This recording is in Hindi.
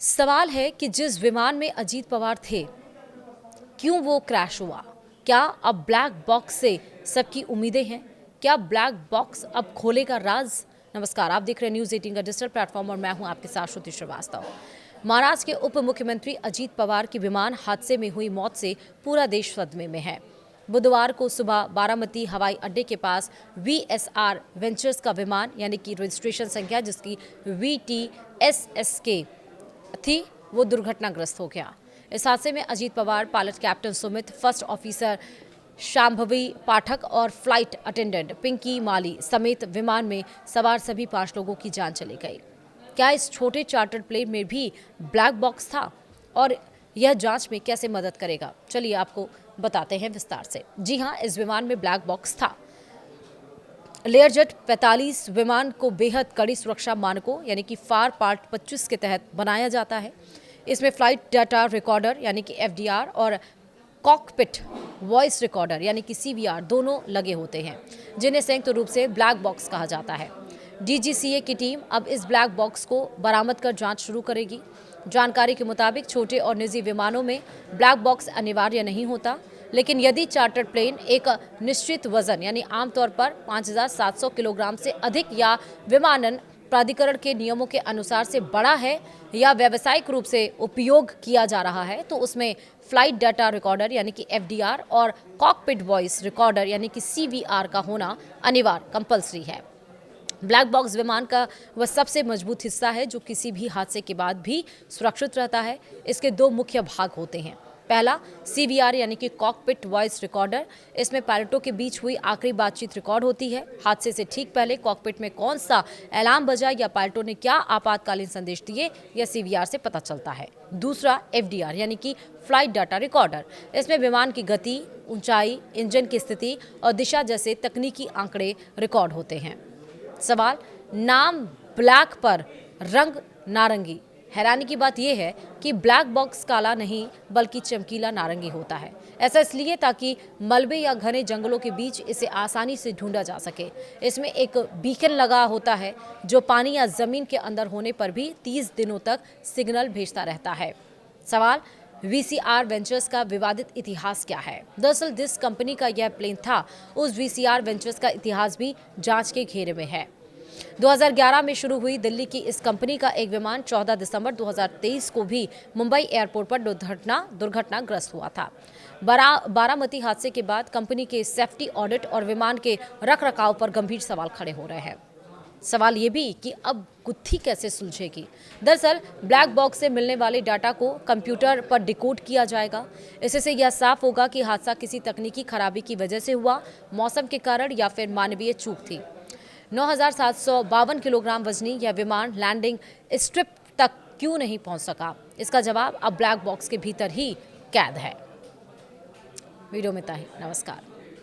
सवाल है कि जिस विमान में अजीत पवार थे, क्यों वो क्रैश हुआ? क्या अब ब्लैक बॉक्स से सबकी उम्मीदें हैं? क्या ब्लैक बॉक्स अब खोलेगा राज? नमस्कार, आप देख रहे हैं न्यूज़ 18 का डिजिटल प्लेटफॉर्म और मैं हूं आपके साथ श्रुति श्रीवास्तव। महाराष्ट्र के उप मुख्यमंत्री अजीत पवार की विमान हादसे में हुई मौत से पूरा देश सदमे में है। बुधवार को सुबह बारामती हवाई अड्डे के पास VSR वेंचर्स का विमान यानी कि रजिस्ट्रेशन संख्या जिसकी VTSSK थी, वो दुर्घटनाग्रस्त हो गया। इस हादसे में Ajit Pawar, pilot captain Sumit, first officer Shambhavi Pathak और फ्लाइट अटेंडेंट पिंकी माली समेत विमान में सवार सभी 5 लोगों की जान चली गई। क्या इस छोटे चार्टर्ड प्लेन में भी ब्लैक बॉक्स था और यह जांच में कैसे मदद करेगा? चलिए आपको बताते हैं विस्तार से। जी हां, इस विमान में ब्लैक बॉक्स था। लेयरजेट 45 विमान को बेहद कड़ी सुरक्षा मानकों यानी कि फार पार्ट 25 के तहत बनाया जाता है। इसमें फ्लाइट डाटा रिकॉर्डर यानी कि FDR और कॉकपिट वॉइस रिकॉर्डर यानी कि CVR दोनों लगे होते हैं, जिन्हें संयुक्त रूप से ब्लैक बॉक्स कहा जाता है। DGCA की टीम अब इस ब्लैक बॉक्स को बरामद कर जांच शुरू करेगी। जानकारी के मुताबिक छोटे और निजी विमानों में ब्लैक बॉक्स अनिवार्य नहीं होता, लेकिन यदि चार्टर्ड प्लेन एक निश्चित वजन यानी आमतौर पर 5,700 किलोग्राम से अधिक या विमानन प्राधिकरण के नियमों के अनुसार से बड़ा है या व्यावसायिक रूप से उपयोग किया जा रहा है, तो उसमें फ्लाइट डाटा रिकॉर्डर यानी कि FDR और कॉकपिट वॉइस रिकॉर्डर यानी कि CVR का होना अनिवार्य कंपल्सरी है। ब्लैक बॉक्स विमान का वह सबसे मजबूत हिस्सा है जो किसी भी हादसे के बाद भी सुरक्षित रहता है। इसके 2 मुख्य भाग होते हैं। पहला CVR यानी कि कॉकपिट वॉइस रिकॉर्डर। इसमें पायलटों के बीच हुई आखिरी बातचीत रिकॉर्ड होती है। हादसे से ठीक पहले कॉकपिट में कौन सा अलार्म बजा या पायलटों ने क्या आपातकालीन संदेश दिए, यह CVR से पता चलता है। दूसरा FDR यानी कि फ्लाइट डाटा रिकॉर्डर। इसमें विमान की गति, ऊंचाई, इंजन की स्थिति और दिशा जैसे तकनीकी आंकड़े रिकॉर्ड होते हैं। सवाल, नाम ब्लैक पर रंग नारंगी। हैरानी की बात यह है कि ब्लैक बॉक्स काला नहीं बल्कि चमकीला नारंगी होता है। ऐसा इसलिए ताकि मलबे या घने जंगलों के बीच इसे आसानी से ढूंढा जा सके। इसमें एक बीकन लगा होता है जो पानी या जमीन के अंदर होने पर भी 30 दिनों तक सिग्नल भेजता रहता है। सवाल, VCR वेंचर्स का विवादित इतिहास क्या है? दरअसल जिस कंपनी का यह प्लेन था, उस VCR वेंचर्स का इतिहास भी जांच के घेरे में है। 2011 में शुरू हुई दिल्ली की इस कंपनी का एक विमान 14 दिसंबर 2023 को भी मुंबई एयरपोर्ट पर दुर्घटनाग्रस्त हुआ था। बारामती हादसे के बाद कंपनी के सेफ्टी ऑडिट और विमान के रखरखाव पर गंभीर सवाल खड़े हो रहे हैं। सवाल ये भी कि अब गुत्थी कैसे सुलझेगी? दरअसल ब्लैक बॉक्स से मिलने वाले डाटा को कंप्यूटर पर डिकोड किया जाएगा। इससे यह साफ होगा कि हादसा किसी तकनीकी खराबी की वजह से हुआ, मौसम के कारण या फिर मानवीय चूक थी। 9,752 किलोग्राम वजनी यह विमान लैंडिंग स्ट्रिप तक क्यों नहीं पहुंच सका? इसका जवाब अब ब्लैक बॉक्स के भीतर ही कैद है। वीडियो में इतना ही। नमस्कार।